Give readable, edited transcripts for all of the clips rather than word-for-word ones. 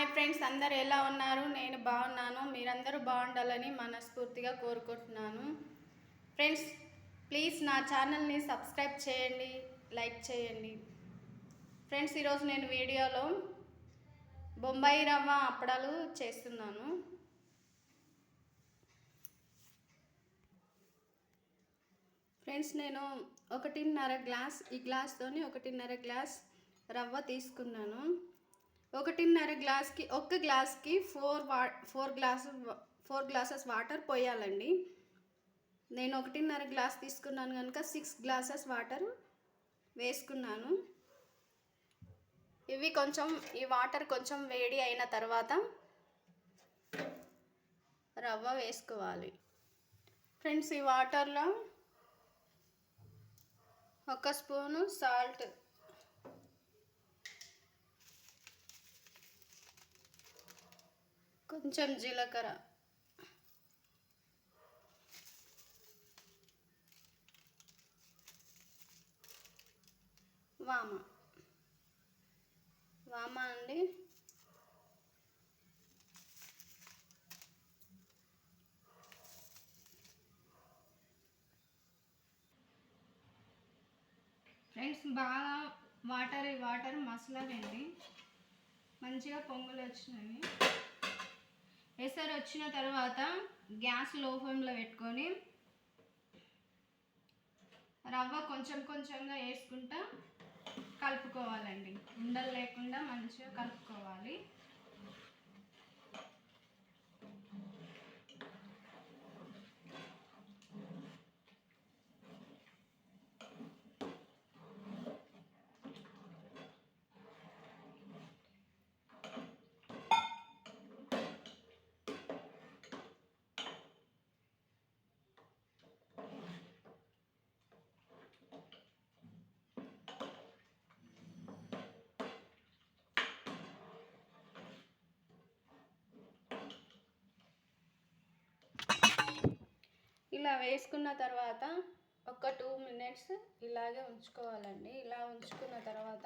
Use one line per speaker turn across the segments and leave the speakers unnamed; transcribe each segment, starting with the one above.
Hi friends, అందరు ఎలా ఉన్నారు? నేను బాగున్నాను. మీరందరూ బాగుండాలని మనస్ఫూర్తిగా కోరుకుంటున్నాను. ఫ్రెండ్స్, ప్లీజ్ నా ఛానల్ని సబ్స్క్రైబ్ చేయండి, లైక్ చేయండి. ఫ్రెండ్స్, ఈరోజు నేను వీడియోలో బొంబాయి రవ్వ అప్పడాలు చేస్తున్నాను. ఫ్రెండ్స్, నేను 1.5 గ్లాస్, ఈ గ్లాస్తోని 1.5 గ్లాస్ రవ్వ తీసుకున్నాను. 1.5 గ్లాస్కి, ఒక గ్లాస్కి 4 గ్లాసెస్ వాటర్ పోయాలండి. నేను 1.5 గ్లాస్ తీసుకున్నాను కనుక 6 గ్లాసెస్ వాటర్ వేసుకున్నాను. ఈ వాటర్ కొంచెం వేడి అయిన తర్వాత రవ్వ వేసుకోవాలి. ఫ్రెండ్స్, ఈ వాటర్లో 1 స్పూను సాల్ట్, కొంచెం జీలకర్ర, వామ అండి, ఫ్రెండ్స్ బాగా వాటర్ మసలాలండి. మంచిగా పొంగులు వచ్చినాయి. ఎసరు వచ్చిన తర్వాత గ్యాస్ లో ఫ్లేమ్లో పెట్టుకొని రవ్వ కొంచెంగా వేసుకుంటా కలుపుకోవాలండి. ఉండలు లేకుండా మంచిగా కలుపుకోవాలి. ఇలా వేసుకున్న తర్వాత ఒక 2 మినిట్స్ ఇలాగే ఉంచుకోవాలండి. ఇలా ఉంచుకున్న తర్వాత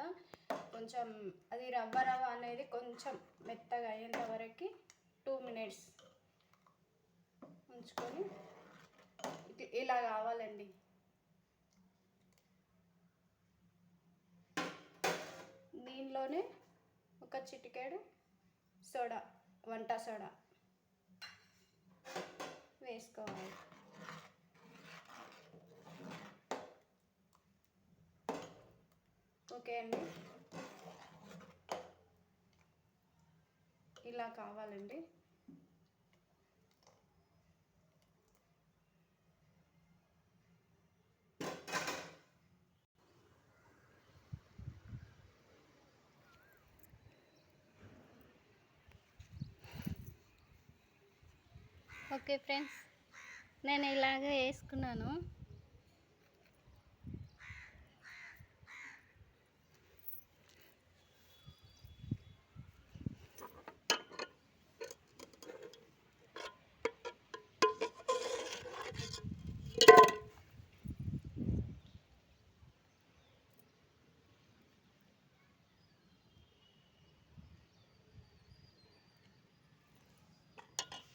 కొంచెం అది రవ్వ అనేది కొంచెం మెత్తగా అయ్యేంత వరకు 2 మినిట్స్ ఉంచుకొని ఇలా కావాలండి. దీనిలోనే ఒక చిటికెడు వంట సోడా వేసుకోవాలి. ఓకే అండి, ఇలా కావాలండి. ఓకే ఫ్రెండ్స్, నేను ఇలాగే వేసుకున్నాను.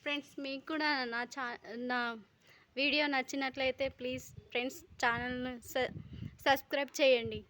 ఫ్రెండ్స్, మీకు కూడా నా వీడియో నచ్చినట్లయితే ప్లీజ్ ఫ్రెండ్స్ ఛానల్ని సబ్స్క్రైబ్ చేయండి.